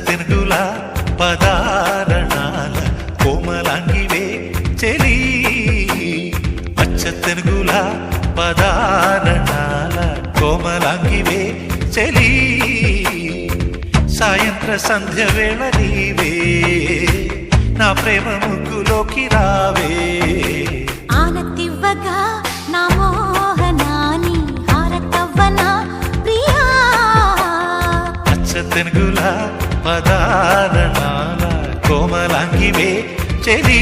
తెనుగుల పదారణాల కోమలాంగివే చెలి అచ్చ తెనుగుల పదారణాల కోమలాంగివే చెలి సాయంత్ర సంధ్య వేళ నీవే నా ప్రేమ ముగ్గులోకి రావే ఆనతివ్వగా నా మోహనాని హారతవ్వనా ప్రియా అచ్చ తెనుగుల పదారణాల కోమలాంగివే చెలి